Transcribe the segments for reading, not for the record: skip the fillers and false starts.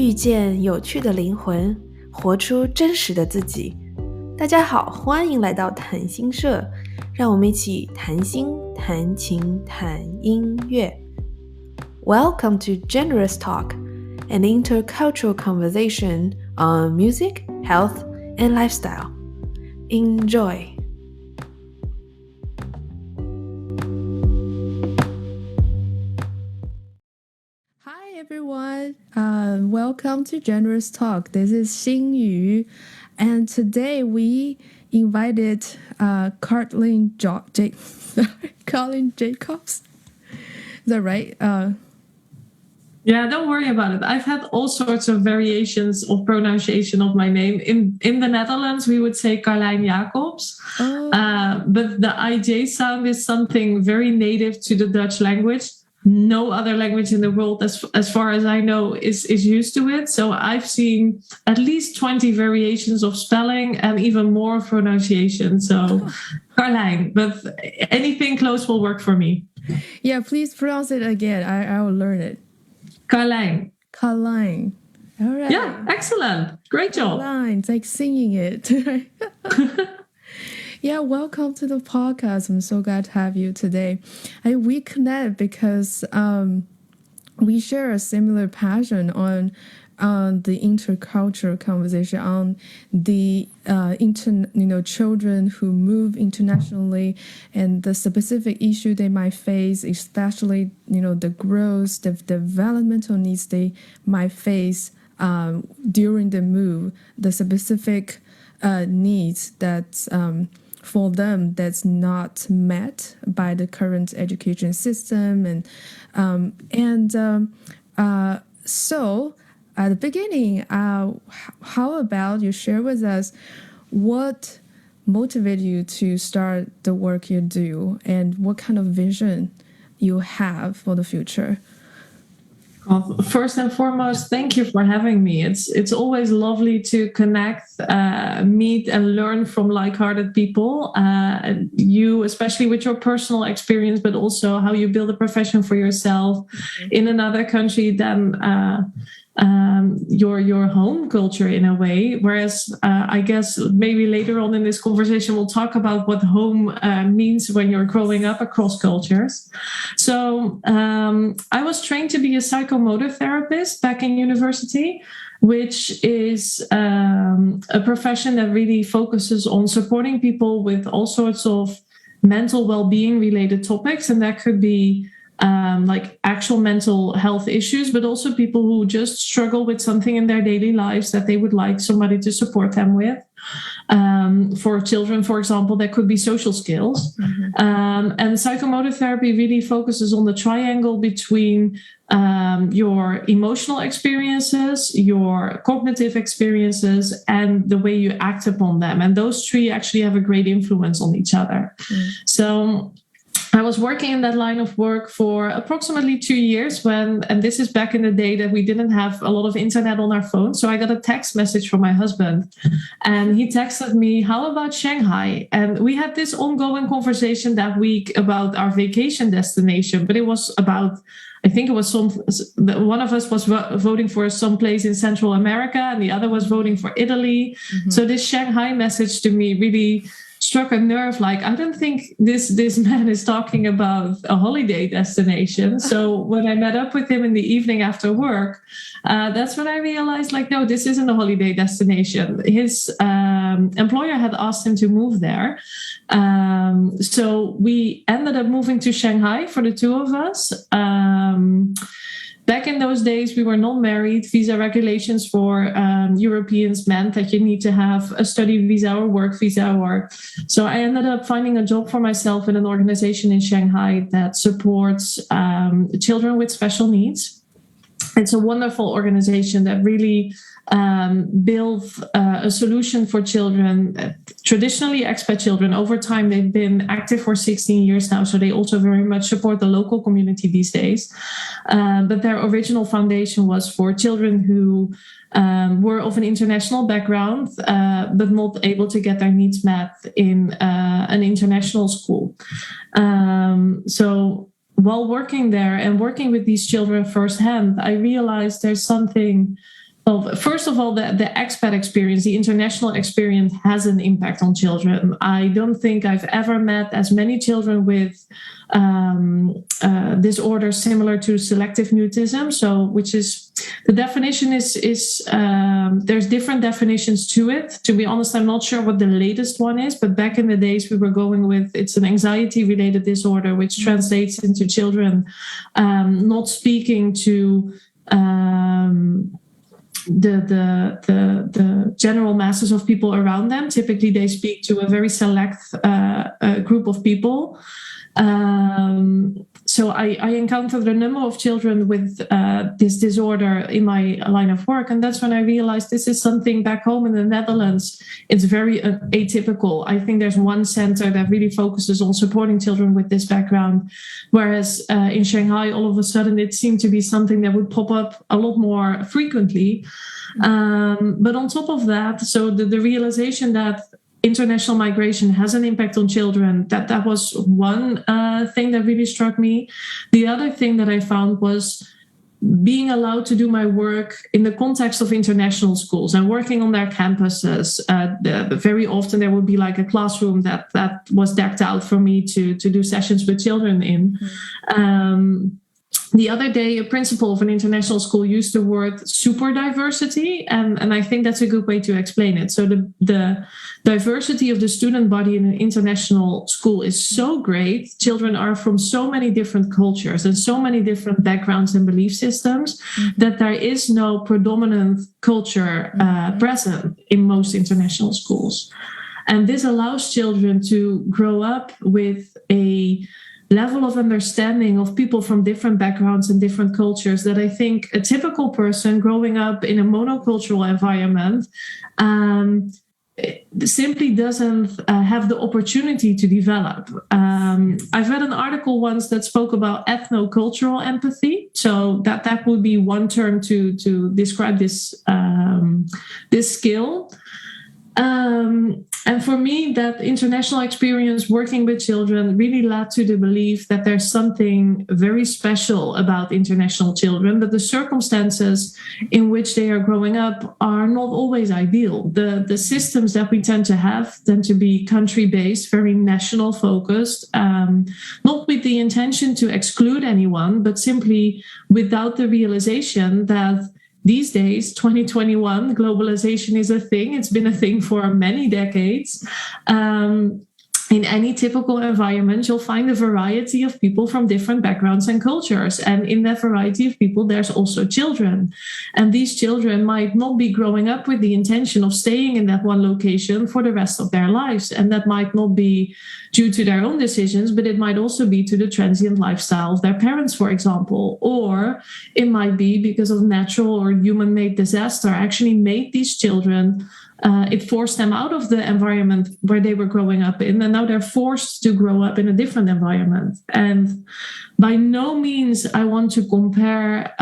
遇见有趣的灵魂，活出真实的自己。大家好，欢迎来到谈心社，让我们一起谈心、谈情、谈音乐。Welcome to Generous Talk, an intercultural conversation on music, health, and lifestyle. Enjoy! Hi everyone, welcome to Generous Talk. This is Xingyu, and today we invited Karlijn Jacobs. Is that right? Yeah, don't worry about it. I've had all sorts of variations of pronunciation of my name. In the Netherlands, we would say Karlijn Jacobs. Oh. But the IJ sound is something very native to the Dutch language. No other language in the world, as far as I know, is used to it. So I've seen at least 20 variations of spelling and even more of pronunciation. So Karlijn, but anything close will work for me. Yeah, please pronounce it again. I will learn it. Karlijn. Karlijn. All right. Yeah, excellent. Great job. Karlijn. It's like singing it. Yeah, welcome to the podcast. I'm so glad to have you today. And we connect because we share a similar passion on the intercultural conversation, on the children who move internationally and the specific issue they might face, especially the growth, the developmental needs they might face during the move, the specific needs that for them that's not met by the current education system, so at the beginning, how about you share with us what motivated you to start the work you do and what kind of vision you have for the future? Well, first and foremost, thank you for having me. It's always lovely to connect, meet and learn from like-hearted people. You, especially with your personal experience, but also how you build a profession for yourself in another country than your home culture in a way. Whereas I guess maybe later on in this conversation we'll talk about what home means when you're growing up across cultures. So I was trained to be a psychomotor therapist back in university, which is a profession that really focuses on supporting people with all sorts of mental well-being related topics, and that could be like actual mental health issues, but also people who just struggle with something in their daily lives that they would like somebody to support them with. For children, for example, that could be social skills. And psychomotor therapy really focuses on the triangle between your emotional experiences, your cognitive experiences, and the way you act upon them. And those three actually have a great influence on each other. So I was working in that line of work for approximately 2 years and this is back in the day that we didn't have a lot of internet on our phone. So I got a text message from my husband and he texted me, "How about Shanghai?" And we had this ongoing conversation that week about our vacation destination, but it was about, I think it was one of us was voting for some place in Central America and the other was voting for Italy. So this Shanghai message to me really struck a nerve. Like, I don't think this man is talking about a holiday destination. So when I met up with him in the evening after work, that's when I realized, like, no, this isn't a holiday destination. His employer had asked him to move there. So we ended up moving to Shanghai for the two of us. Back in those days, we were not married. Visa regulations for Europeans meant that you need to have a study visa or work visa. So I ended up finding a job for myself in an organization in Shanghai that supports children with special needs. It's a wonderful organization that really builds a solution for children, traditionally expat children. Over time, they've been active for 16 years now, so they also very much support the local community these days. But their original foundation was for children who were of an international background, but not able to get their needs met in an international school. So while working there and working with these children firsthand, I realized there's something Well, first of all, the expat experience, the international experience, has an impact on children. I don't think I've ever met as many children with disorders similar to selective mutism. So, which is the definition is there's different definitions to it. To be honest, I'm not sure what the latest one is, but back in the days we were going with, it's an anxiety-related disorder, which translates into children not speaking to the general masses of people around them. Typically, they speak to a very select group of people. So I encountered a number of children with this disorder in my line of work, and that's when I realized this is something back home in the Netherlands. It's very atypical. I think there's one center that really focuses on supporting children with this background, whereas in Shanghai, all of a sudden, it seemed to be something that would pop up a lot more frequently. But on top of that, so the realization that international migration has an impact on children, that was one thing that really struck me. The other thing that I found was being allowed to do my work in the context of international schools and working on their campuses. Very often there would be like a classroom that was decked out for me to do sessions with children in. The other day, a principal of an international school used the word super diversity, and I think that's a good way to explain it. So the diversity of the student body in an international school is so great. Children are from so many different cultures and so many different backgrounds and belief systems that there is no predominant culture present in most international schools. And this allows children to grow up with a level of understanding of people from different backgrounds and different cultures that I think a typical person growing up in a monocultural environment simply doesn't have the opportunity to develop. I've read an article once that spoke about ethno-cultural empathy. So that would be one term to describe this skill. And for me, that international experience working with children really led to the belief that there's something very special about international children, but the circumstances in which they are growing up are not always ideal. The systems that we tend to be country-based, very national focused, not with the intention to exclude anyone, but simply without the realization that these days, 2021, globalization is a thing. It's been a thing for many decades. In any typical environment, you'll find a variety of people from different backgrounds and cultures. And in that variety of people, there's also children. And these children might not be growing up with the intention of staying in that one location for the rest of their lives. And that might not be due to their own decisions, but it might also be to the transient lifestyle of their parents, for example. Or it might be because of natural or human-made disaster actually made these children it forced them out of the environment where they were growing up in, and now they're forced to grow up in a different environment. And by no means I want to compare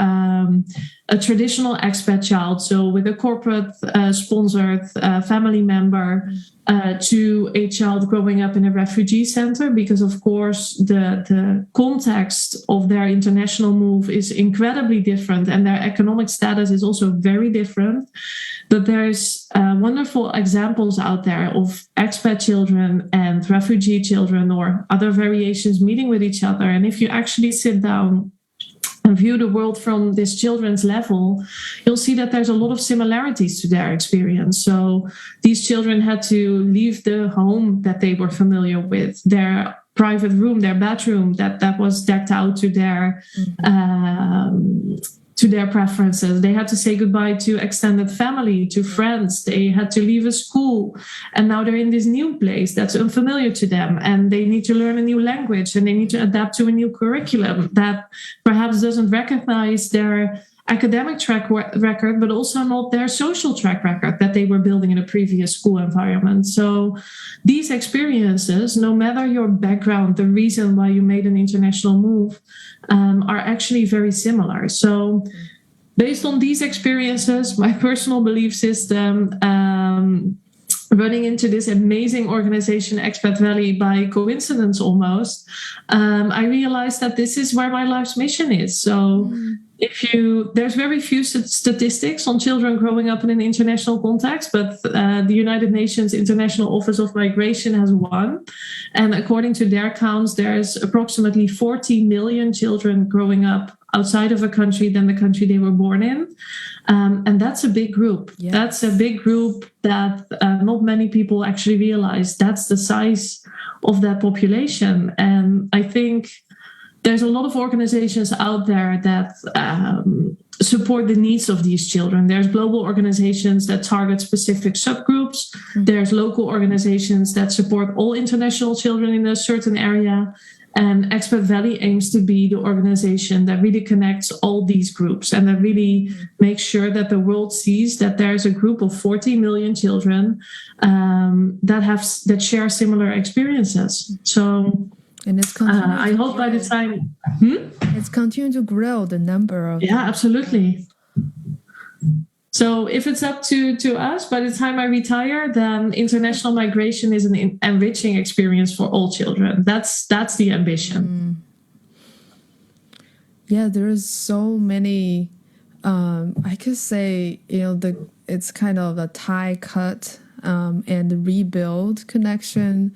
a traditional expat child, so with a corporate sponsored family member, to a child growing up in a refugee center, because of course the context of their international move is incredibly different and their economic status is also very different. But there's wonderful examples out there of expat children and refugee children or other variations meeting with each other. And if you actually sit down and view the world from this children's level, you'll see that there's a lot of similarities to their experience. So these children had to leave the home that they were familiar with, their private room, their bedroom that was decked out to their preferences. They had to say goodbye to extended family, to friends. They had to leave a school. And now they're in this new place that's unfamiliar to them. And they need to learn a new language and they need to adapt to a new curriculum that perhaps doesn't recognize their academic track record, but also not their social track record that they were building in a previous school environment. So these experiences, no matter your background, the reason why you made an international move, are actually very similar. So based on these experiences, my personal belief system, running into this amazing organization, Expat Valley, by coincidence almost, I realized that this is where my life's mission is. So there's very few statistics on children growing up in an international context, but the United Nations International Office of Migration has one. And according to their counts, there's approximately 40 million children growing up outside of a country than the country they were born in. And that's a big group. Yes. That's a big group that not many people actually realize. That's the size of that population. And I think there's a lot of organizations out there that support the needs of these children. There's global organizations that target specific subgroups. Mm-hmm. There's local organizations that support all international children in a certain area. And Expat Valley aims to be the organization that really connects all these groups and that really makes sure that the world sees that there's a group of 40 million children that share similar experiences. So, and it's I hope by the time it's continuing to grow the number of absolutely. So if it's up to us, by the time I retire, then international migration is an enriching experience for all children. That's the ambition. Yeah, there is so many. I could say it's kind of a tie cut and the rebuild connection,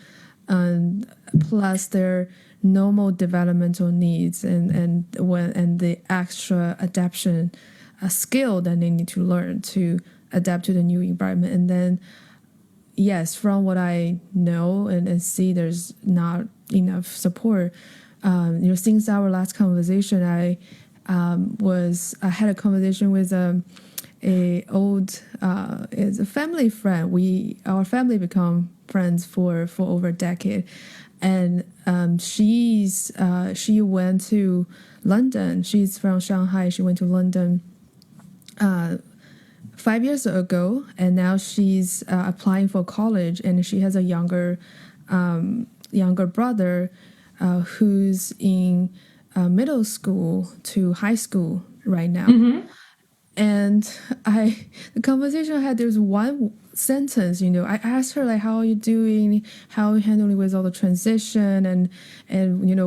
and plus their normal developmental needs and the extra adaptation. A skill that they need to learn to adapt to the new environment. And then, yes, from what I know and see, there's not enough support. Since our last conversation, I had a conversation with it's a family friend. Our family become friends for over a decade, and she went to London. She's from Shanghai. She went to London 5 years ago, and now she's applying for college, and she has a younger brother who's in middle school to high school right now. Mm-hmm. And the conversation I had, there's one sentence, I asked her, like, how are you doing? How are you handling with all the transition? And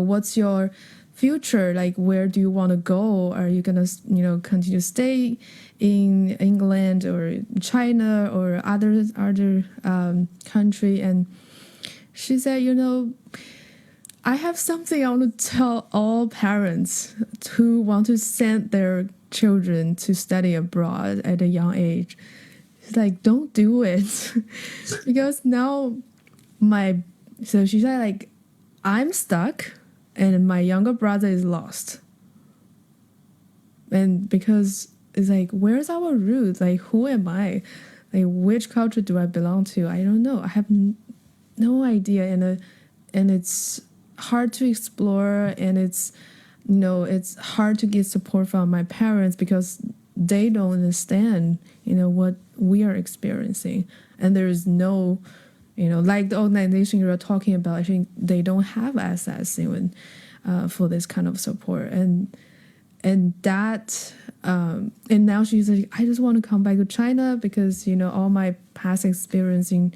what's your future? Like, where do you want to go? Are you going to, continue to stay in England or China or other country? And she said, I have something I want to tell all parents who want to send their children to study abroad at a young age. She's like, don't do it. Because now so she said, like, I'm stuck and my younger brother is lost. And because it's like, where's our roots? Like, who am I? Like, which culture do I belong to? I don't know. I have no idea. And it's hard to explore, and it's hard to get support from my parents because they don't understand, what we are experiencing. And there is no, like the organization you're talking about, I think they don't have access even for this kind of support. And that, and now she's like, I just want to come back to China because, all my past experience in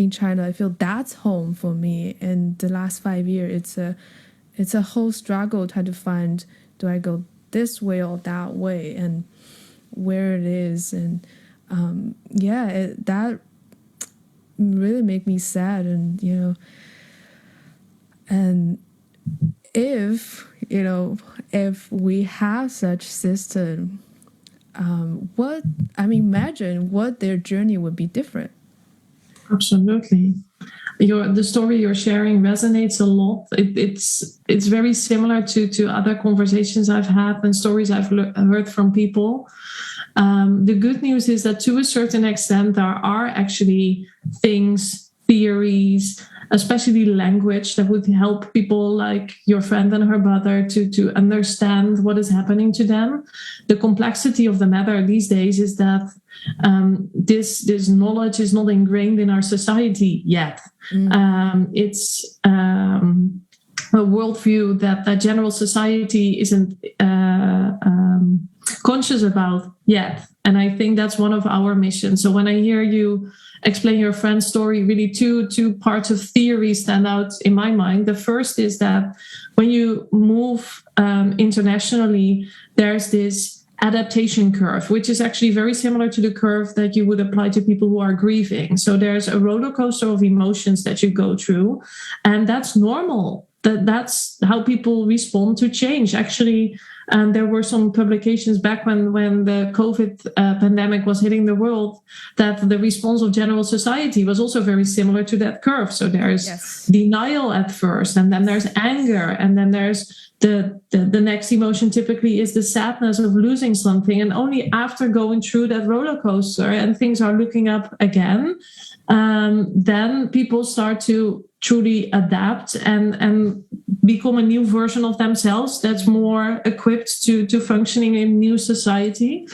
China, I feel that's home for me. And the last 5 years, it's a whole struggle trying to find, do I go this way or that way, and where it is. And that really make me sad. And and if we have such system, imagine what their journey would be different. Absolutely. The story you're sharing resonates a lot. It's very similar to other conversations I've had and stories I've heard from people. The good news is that to a certain extent, there are actually things, theories, especially language that would help people like your friend and her brother to understand what is happening to them. The complexity of the matter these days is that this knowledge is not ingrained in our society yet. It's a worldview that general society isn't conscious about yet. And I think that's one of our missions. So when I hear you explain your friend's story, really two parts of theory stand out in my mind. The first is that when you move internationally, there's this adaptation curve, which is actually very similar to the curve that you would apply to people who are grieving. So there's a roller coaster of emotions that you go through, and that's normal. That's how people respond to change. Actually, there were some publications back when the COVID pandemic was hitting the world, that the response of general society was also very similar to that curve. So there's denial at first, and then there's anger, and then there's the next emotion typically is the sadness of losing something. And only after going through that roller coaster and things are looking up again, then people start to truly adapt and become a new version of themselves that's more equipped to functioning in new society.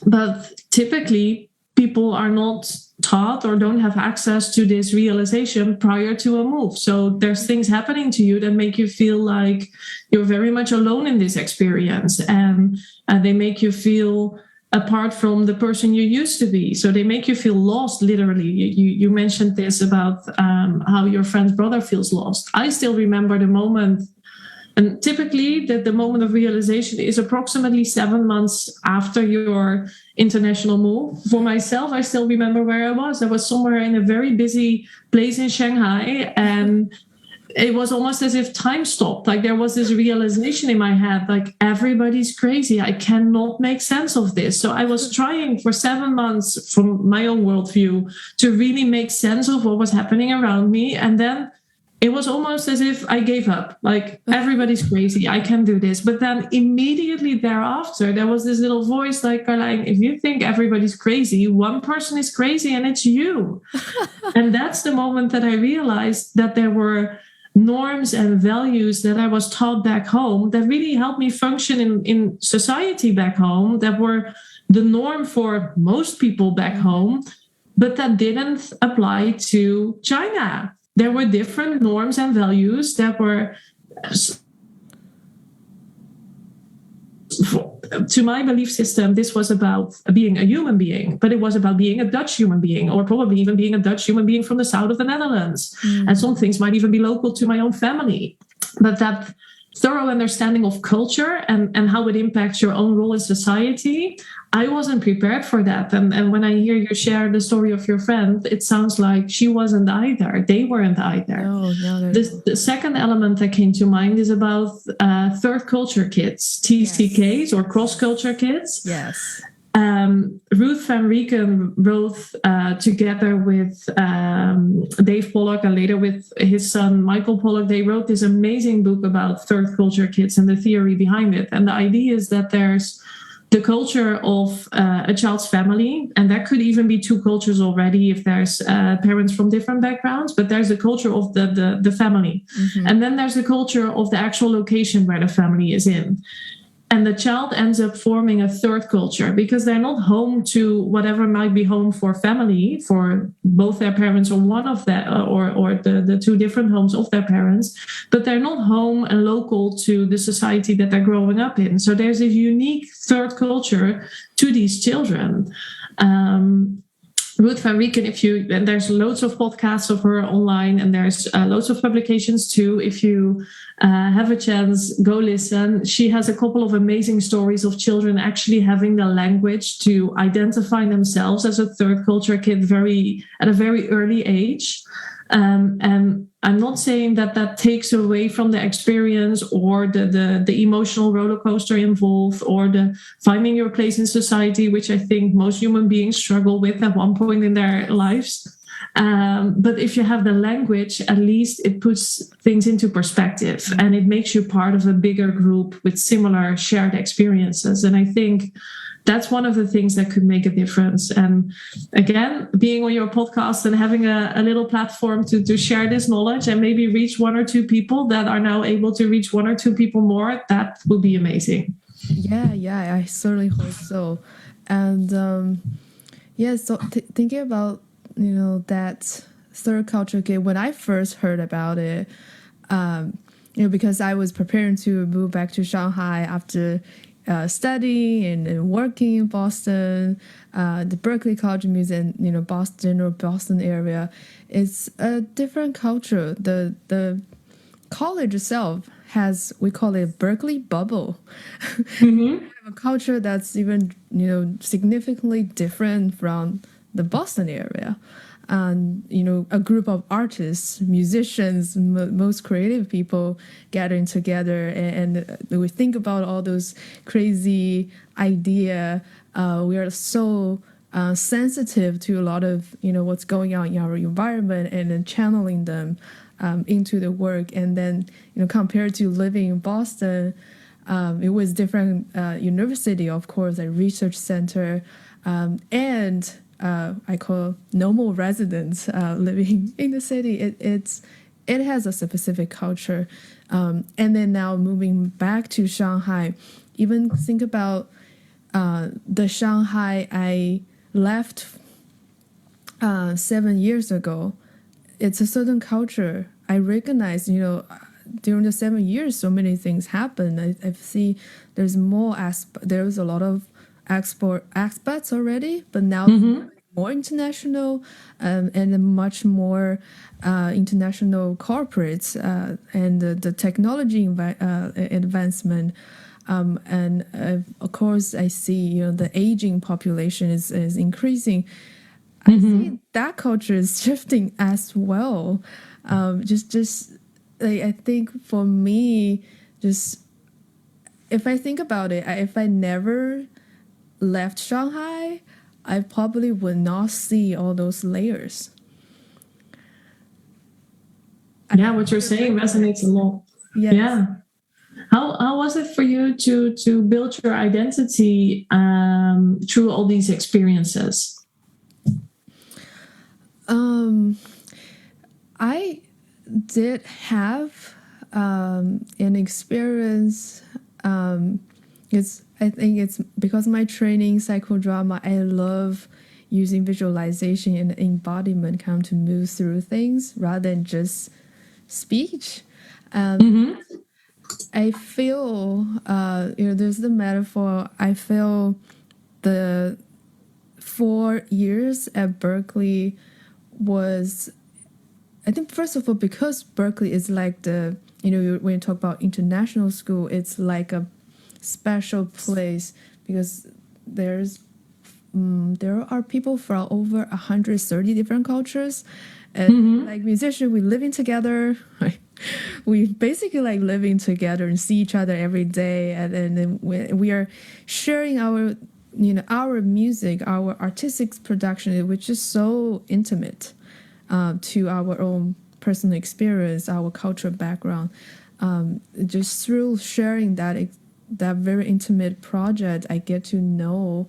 But typically, people are not taught or don't have access to this realization prior to a move. So there's things happening to you that make you feel like you're very much alone in this experience, and they make you feel apart from the person you used to be. So they make you feel lost, literally. You mentioned this about how your friend's brother feels lost. I still remember the moment, and typically the moment of realization is approximately 7 months after your international move. For myself, I still remember where I was. I was somewhere in a very busy place in Shanghai, and it was almost as if time stopped. Like there was this realization in my head, like everybody's crazy. I cannot make sense of this. So I was trying for 7 months from my own worldview to really make sense of what was happening around me. And then it was almost as if I gave up, like everybody's crazy, I can do this. But then immediately thereafter, there was this little voice like, Karlijn, if you think everybody's crazy, one person is crazy and it's you. And that's the moment that I realized that there were norms and values that I was taught back home that really helped me function in society back home, that were the norm for most people back home, but that didn't apply to China. There were different norms and values that were, to my belief system, this was about being a human being, but it was about being a Dutch human being, or probably even being a Dutch human being from the south of the Netherlands. And some things might even be local to my own family. But that thorough understanding of culture and how it impacts your own role in society, I wasn't prepared for that. And when I hear you share the story of your friend, it sounds like she wasn't either. They weren't either. No, the second element that came to mind is about third culture kids, TCKs, or cross-culture kids. Yes. Ruth Van Rieken wrote together with Dave Pollock and later with his son Michael Pollock, they wrote this amazing book about third culture kids and the theory behind it. And the idea is that there's the culture of a child's family, and that could even be two cultures already if there's parents from different backgrounds, but there's the culture of the family. And then there's the culture of the actual location where the family is in. And the child ends up forming a third culture because they're not home to whatever might be home for family, for both their parents or one of them, or the two different homes of their parents, but they're not home and local to the society that they're growing up in. So there's a unique third culture to these children. Ruth Van Rieken, and there's loads of podcasts of her online, and there's loads of publications too. If you have a chance, go listen. She has a couple of amazing stories of children actually having the language to identify themselves as a third culture kid at a very early age. And I'm not saying that takes away from the experience or the emotional roller coaster involved or the finding your place in society, which I think most human beings struggle with at one point in their lives. But if you have the language, at least it puts things into perspective and it makes you part of a bigger group with similar shared experiences. And I think that's one of the things that could make a difference. And again, being on your podcast and having a little platform to share this knowledge and maybe reach one or two people that are now able to reach one or two people more, that would be amazing. Yeah, I certainly hope so. And so thinking about, that third culture kid, when I first heard about it, because I was preparing to move back to Shanghai after studying and working in Boston, the Berklee College of Music, and Boston area, it's a different culture. The college itself has, we call it Berklee bubble. Mm-hmm. A culture that's even significantly different from the Boston area. And a group of artists, musicians, most creative people gathering together, and we think about all those crazy idea. We are so sensitive to a lot of what's going on in our environment, and then channeling them into the work. And then compared to living in Boston, it was different university, of course, a research center, and I call normal residents living in the city. It has a specific culture, and then now moving back to Shanghai, even think about the Shanghai I left 7 years ago. It's a certain culture. I recognize, during the 7 years, so many things happened. I see there's more there's a lot of expats already, but now more international, and much more international corporates, and the technology advancement, and of course I see the aging population is increasing. I see that culture is shifting as well. Just like, I think for me, just if I think about it, if I never left Shanghai, I probably would not see all those layers. Yeah, what you're saying resonates a lot. Yes. Yeah. How was it for you to build your identity through all these experiences? I did have an experience. I think it's because of my training, psychodrama. I love using visualization and embodiment kind of to move through things rather than just speech. I feel, there's the metaphor. I feel the 4 years at Berklee was, I think, first of all, because Berklee is like the, when you talk about international school, it's like a special place because there are people from over 130 different cultures, and like musicians, we living together. We basically like living together and see each other every day, and then we are sharing our our music, our artistic production, which is so intimate to our own personal experience, our cultural background. Just through sharing that very intimate project, I get to know,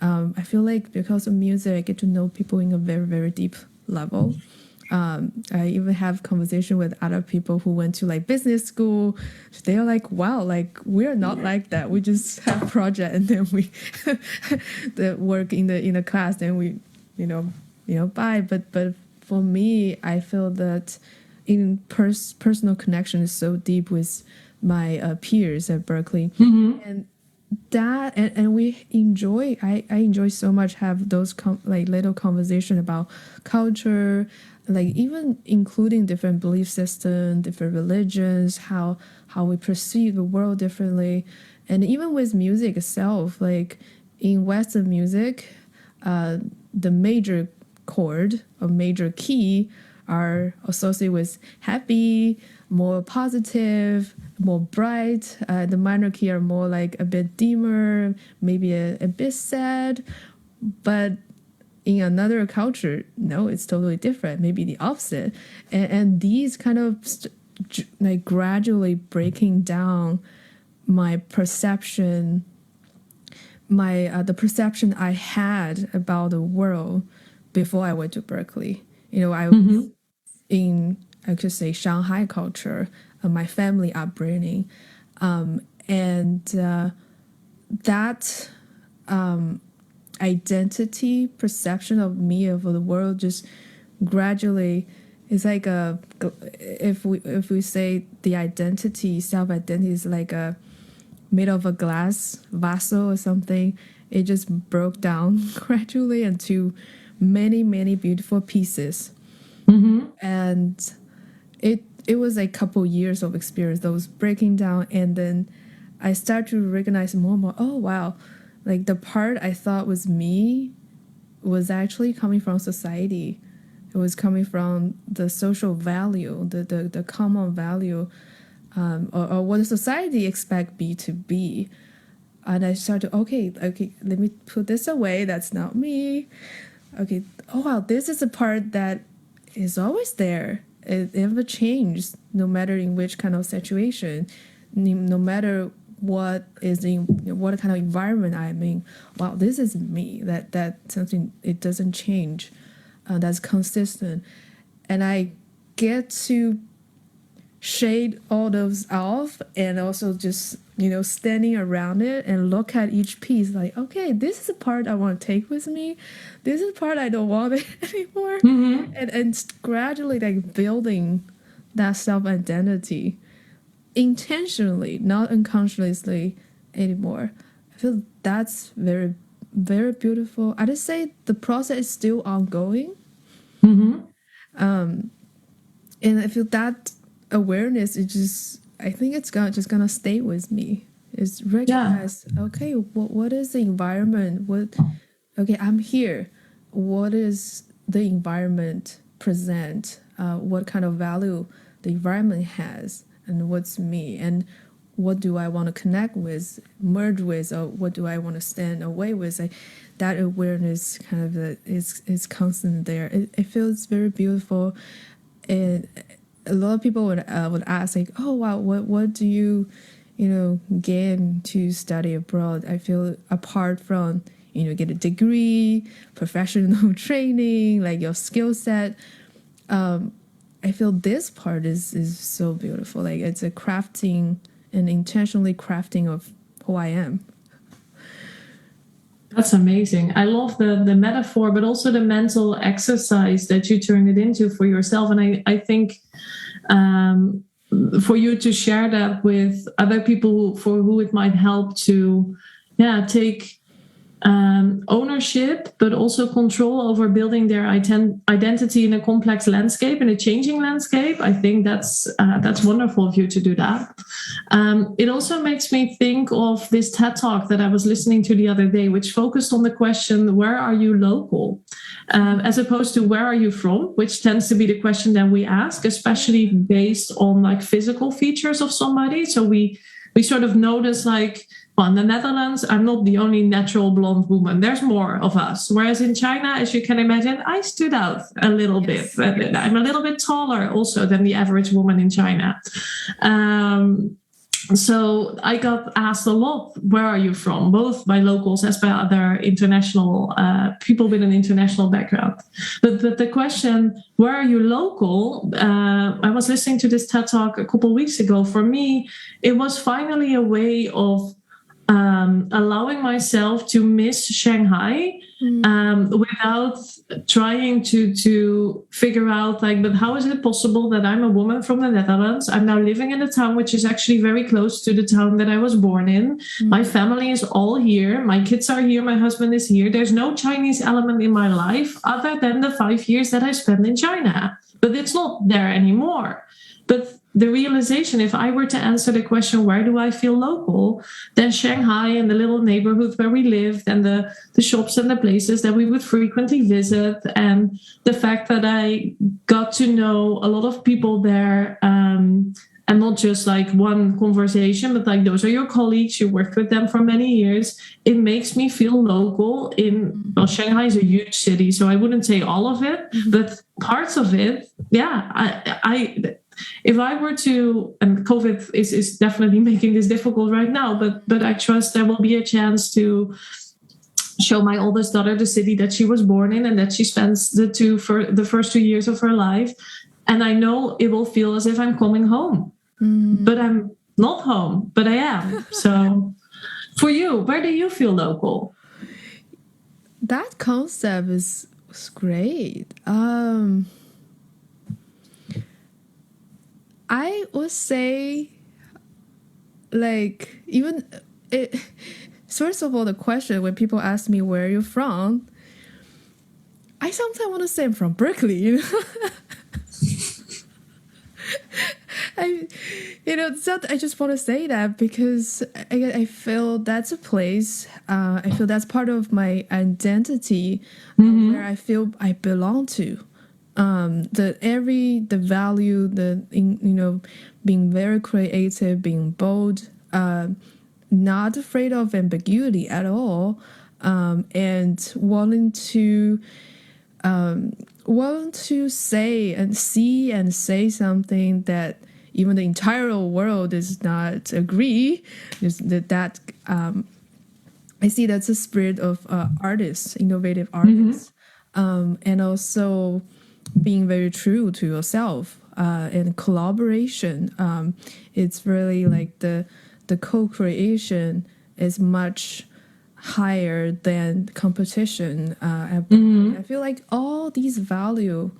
I feel like because of music, I get to know people in a very, very deep level. I even have conversation with other people who went to like business school. They are like, wow, like we're not like that. We just have project and then we the work in the class, then we bye. But for me, I feel that in personal connection is so deep with my peers at Berklee, and that and we enjoy. I enjoy so much have those little conversation about culture, like even including different belief systems, different religions, how we perceive the world differently, and even with music itself. Like in Western music, the major chord or major key are associated with happy, more positive, more bright. The minor key are more like a bit dimmer, maybe a bit sad. But in another culture, no, it's totally different, maybe the opposite. And these kind of like gradually breaking down my perception, the perception I had about the world before I went to Berklee. I was in, I could say, Shanghai culture, my family upbringing, and that identity perception of me of the world just gradually is like if we say the identity, self-identity is like a made of a glass vessel or something. It just broke down gradually into many, many beautiful pieces. And it was a couple years of experience, those breaking down. And then I started to recognize more and more, oh, wow, like the part I thought was me was actually coming from society. It was coming from the social value, the common value, or what the society expect me to be. And I started, okay, let me put this away. That's not me. Okay, oh wow, this is a part that is always there. It never changes, no matter in which kind of situation, no matter what kind of environment I'm in. Wow, this is me. That something, it doesn't change. That's consistent. And I get to shade all those off and also just, standing around it and look at each piece like, okay, this is the part I want to take with me. This is the part I don't want it anymore. And gradually like building that self-identity intentionally, not unconsciously anymore. I feel that's very, very beautiful. I just say the process is still ongoing. And I feel that awareness is just, I think it's just gonna stay with me. It's recognize, okay, what is the environment? Okay, I'm here. What is the environment present? What kind of value the environment has, and what's me, and what do I want to connect with, merge with, or what do I want to stand away with? That awareness kind of is constant there. It feels very beautiful. And a lot of people would ask like, oh wow, what do you gain to study abroad? I feel apart from get a degree, professional training, like your skill set, I feel this part is so beautiful. Like it's a crafting and intentionally crafting of who I am. That's amazing. I love the metaphor, but also the mental exercise that you turn it into for yourself. And I think for you to share that with other people for who it might help to take ownership, but also control over building their identity in a complex landscape, in a changing landscape. I think that's wonderful of you to do that. It also makes me think of this TED Talk that I was listening to the other day, which focused on the question, where are you local? As opposed to where are you from, which tends to be the question that we ask, especially based on like physical features of somebody. So we sort of notice like, well, in the Netherlands, I'm not the only natural blonde woman. There's more of us. Whereas in China, as you can imagine, I stood out a little bit. I'm a little bit taller also than the average woman in China. So I got asked a lot, where are you from? Both by locals as by other international people with an international background. But the question, where are you local? I was listening to this TED Talk a couple of weeks ago. For me, it was finally a way of allowing myself to miss Shanghai without trying to figure out like, but how is it possible that I'm a woman from the Netherlands? I'm now living in a town which is actually very close to the town that I was born in. My family is all here. My kids are here. My husband is here. There's no Chinese element in my life other than the 5 years that I spent in China. But it's not there anymore. But the realization, if I were to answer the question, where do I feel local? Then Shanghai and the little neighborhood where we lived and the shops and the places that we would frequently visit, and the fact that I got to know a lot of people there, and not just like one conversation, but like those are your colleagues, you worked with them for many years. It makes me feel local well, Shanghai is a huge city, so I wouldn't say all of it, but parts of it, if I were to, and COVID is definitely making this difficult right now, but I trust there will be a chance to show my oldest daughter the city that she was born in and that she spends the first 2 years of her life. And I know it will feel as if I'm coming home, but I'm not home, but I am. So for you, where do you feel local? That concept is great. I would say like even it. First of all, the question when people ask me where you're from, I sometimes want to say I'm from Berkeley. You know, I just want to say that because I feel that's a place. I feel that's part of my identity, where I feel I belong to. The value, being very creative, being bold, not afraid of ambiguity at all, and wanting to say and see and say something that even the entire world does not agree. I see that's a spirit of artists, innovative artists, and also being very true to yourself, and collaboration. It's really like the co-creation is much higher than competition. I feel like all these values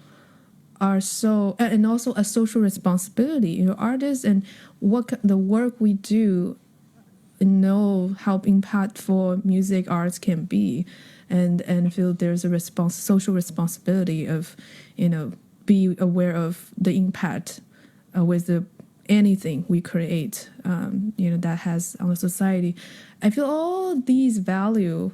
are so, and also a social responsibility. Artists and the work we do know how impactful music arts can be, and feel there's a social responsibility of be aware of the impact with anything we create, that has on the society. I feel all these values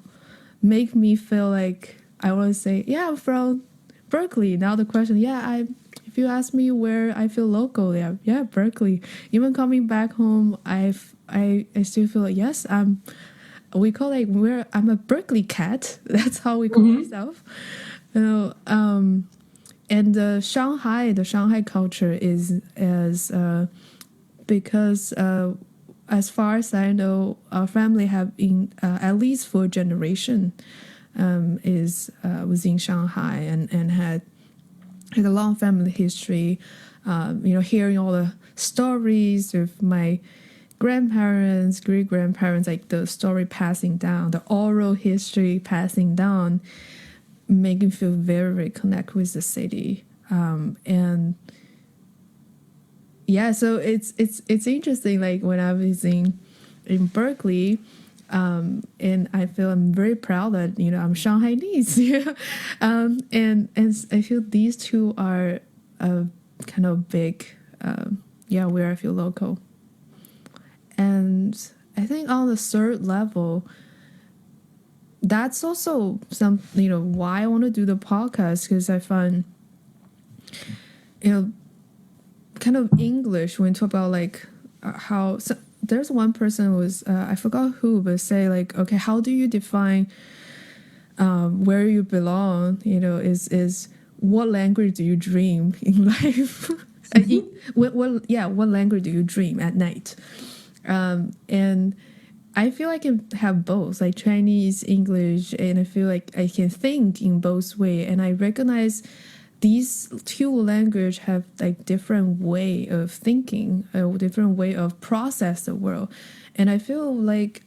make me feel like I want to say, yeah, I'm from Berkeley. Now the question, if you ask me where I feel local, yeah, Berkeley. Even coming back home, I still feel like, yes, I'm a Berkeley cat. That's how we call ourselves. And the Shanghai culture is because as far as I know, our family have been at least 4 generations was in Shanghai and had a long family history. Hearing all the stories of my grandparents, great-grandparents, like the story passing down, the oral history passing down, make me feel very, very connected with the city. And yeah, so it's interesting. Like when I was in Berkeley, and I feel I'm very proud that I'm Shanghainese. And I feel these two are kind of big, where I feel local. And I think on the third level, that's also some why I want to do the podcast, because I find kind of English when we talk about like how there's one person was I forgot who, but say like, okay, how do you define where you belong? Is what language do you dream in life? What language do you dream at night? And I feel I can have both, like Chinese, English, and I feel like I can think in both ways. And I recognize these two languages have like different way of thinking, a different way of process the world. And I feel like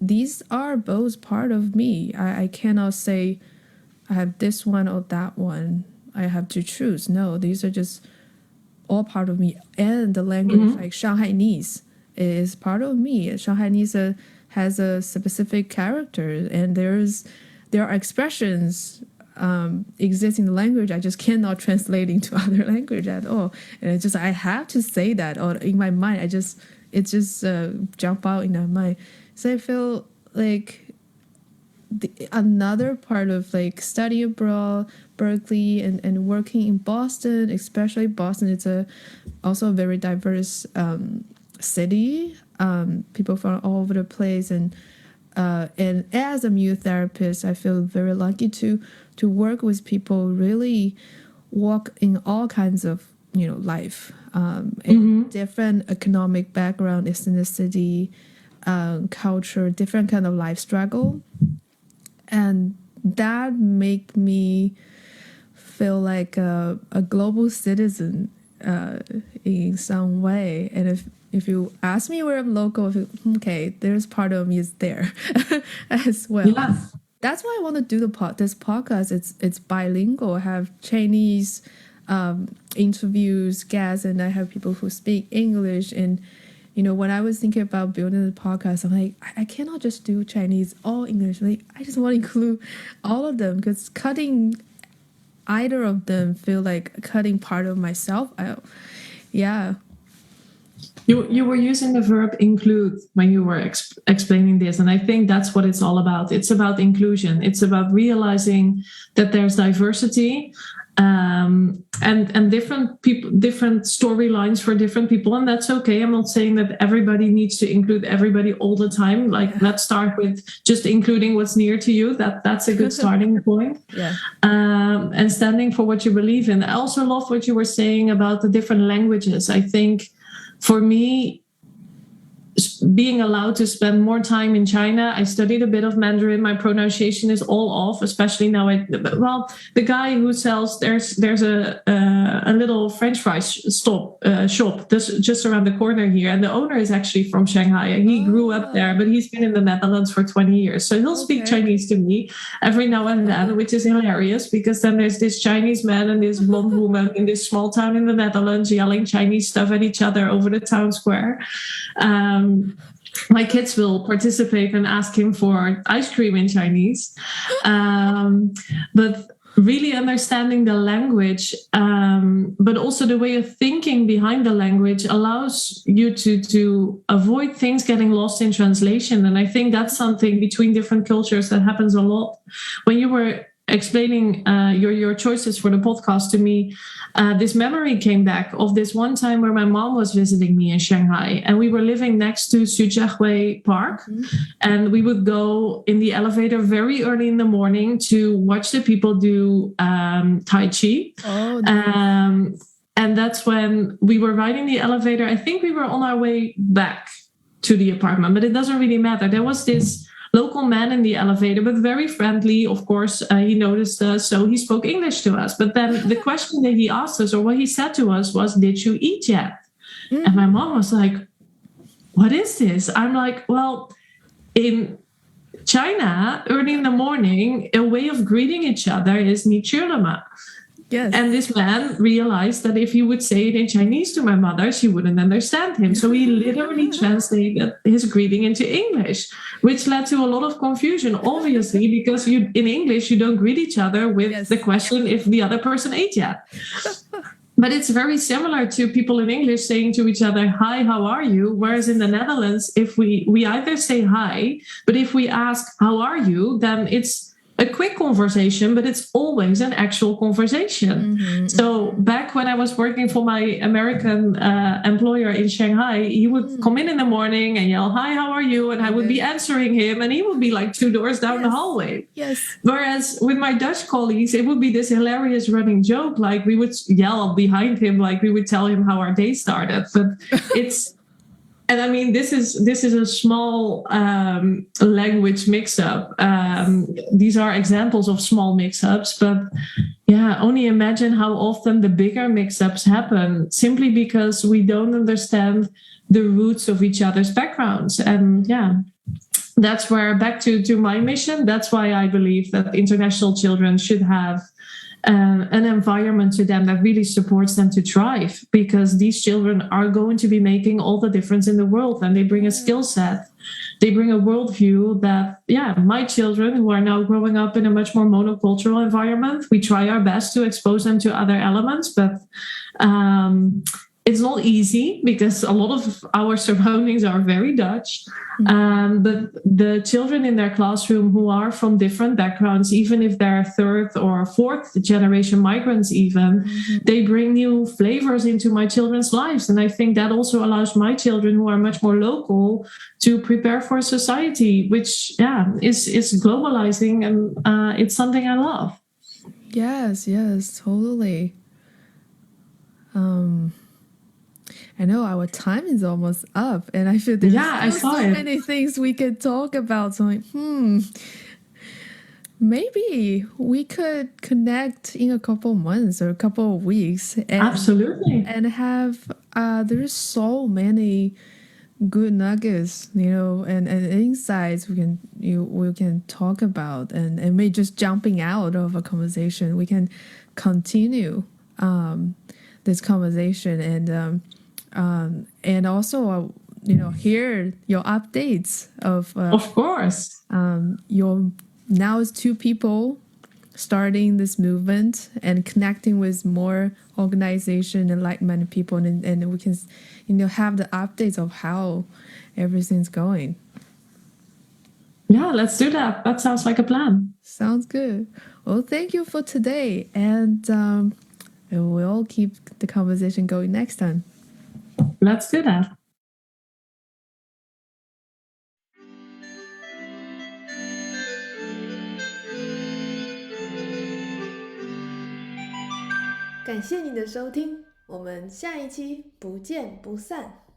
these are both part of me. I cannot say I have this one or that one. I have to choose. No, these are just all part of me. And the language, like Shanghainese, is part of me. Shanghainese has a specific character, and there are expressions exist in the language I just cannot translate into other language at all. And it's just I have to say that, or in my mind it just jump out in my mind. So I feel like another part of like study abroad, Berkeley, and working in Boston, especially Boston, it's also a very diverse city, people from all over the place, and as a music therapist, I feel very lucky to work with people really walk in all kinds of life, different economic background, ethnicity, culture, different kind of life struggle, and that make me feel like a global citizen in some way. And if you ask me where I'm local, okay, there's part of me is there as well. Yeah. That's why I want to do this podcast. It's bilingual. I have Chinese interviews, guests, and I have people who speak English. And when I was thinking about building the podcast, I'm like, I cannot just do Chinese or English. Like, I just want to include all of them, because cutting either of them feel like cutting part of myself. Yeah. You were using the verb include when you were explaining this, and I think that's what it's all about. It's about inclusion. It's about realizing that there's diversity, and different people, different storylines for different people, and that's okay. I'm not saying that everybody needs to include everybody all the time. Like, let's start with just including what's near to you. That's a good starting point. Yeah. And standing for what you believe in. I also love what you were saying about the different languages. I think, for me, being allowed to spend more time in China, I studied a bit of Mandarin. My pronunciation is all off, especially now. The guy who sells, there's a little French fries shop just around the corner here, and the owner is actually from Shanghai. He grew up there, but he's been in the Netherlands for 20 years. So he'll speak Chinese to me every now and then, which is hilarious, because then there's this Chinese man and this blonde woman in this small town in the Netherlands yelling Chinese stuff at each other over the town square. My kids will participate and ask him for ice cream in Chinese. But really understanding the language, but also the way of thinking behind the language, allows you to avoid things getting lost in translation. And I think that's something between different cultures that happens a lot. When you were explaining your choices for the podcast to me, this memory came back of this one time where my mom was visiting me in Shanghai, and we were living next to Sujiahui Park, and we would go in the elevator very early in the morning to watch the people do Tai Chi. And that's when we were riding the elevator. I think we were on our way back to the apartment, but it doesn't really matter. There was this local man in the elevator, but very friendly, of course. He noticed us, so he spoke English to us. But then the question that he asked us, or what he said to us, was, "Did you eat yet?" And my mom was like, "What is this?" I'm like, well, in China, early in the morning, a way of greeting each other is "你吃了吗?" Yes. And this man realized that if he would say it in Chinese to my mother, she wouldn't understand him. So he literally translated his greeting into English, which led to a lot of confusion, obviously, because in English, you don't greet each other with the question if the other person ate yet. But it's very similar to people in English saying to each other, "Hi, how are you?" Whereas in the Netherlands, if we either say hi, but if we ask, "How are you?" then it's a quick conversation, but it's always an actual conversation. So back when I was working for my American employer in Shanghai, he would come in the morning and yell, "Hi, how are you?" And I would be answering him, and he would be like 2 doors down the hallway. Yes. Whereas with my Dutch colleagues, it would be this hilarious running joke. Like, we would yell behind him, like we would tell him how our day started. But it's... And I mean, this is a small language mix-up. These are examples of small mix-ups, but yeah, only imagine how often the bigger mix-ups happen simply because we don't understand the roots of each other's backgrounds. And yeah, that's where, back to my mission, that's why I believe that international children should have an environment to them that really supports them to thrive, because these children are going to be making all the difference in the world, and they bring a skill set, they bring a worldview that, my children who are now growing up in a much more monocultural environment, we try our best to expose them to other elements, but it's not easy because a lot of our surroundings are very Dutch. But the children in their classroom who are from different backgrounds, even if they're 3rd or 4th generation migrants even, they bring new flavors into my children's lives. And I think that also allows my children who are much more local to prepare for society, which is globalizing, and it's something I love. Yes, totally. I know our time is almost up, and I feel there's so many things we could talk about. So I'm like, maybe we could connect in a couple months or a couple of weeks. And, absolutely. And have, there's so many good nuggets, and insights we can talk about, and maybe just jumping out of a conversation, we can continue this conversation, and also hear your updates of course. Your now it's 2 people starting this movement and connecting with more organization and like-minded people, and we can have the updates of how everything's going. Yeah, let's do that. That sounds like a plan. Sounds good. Well, thank you for today, and we'll keep the conversation going next time. Let's do that. 感谢你的收听，我们下一期不见不散。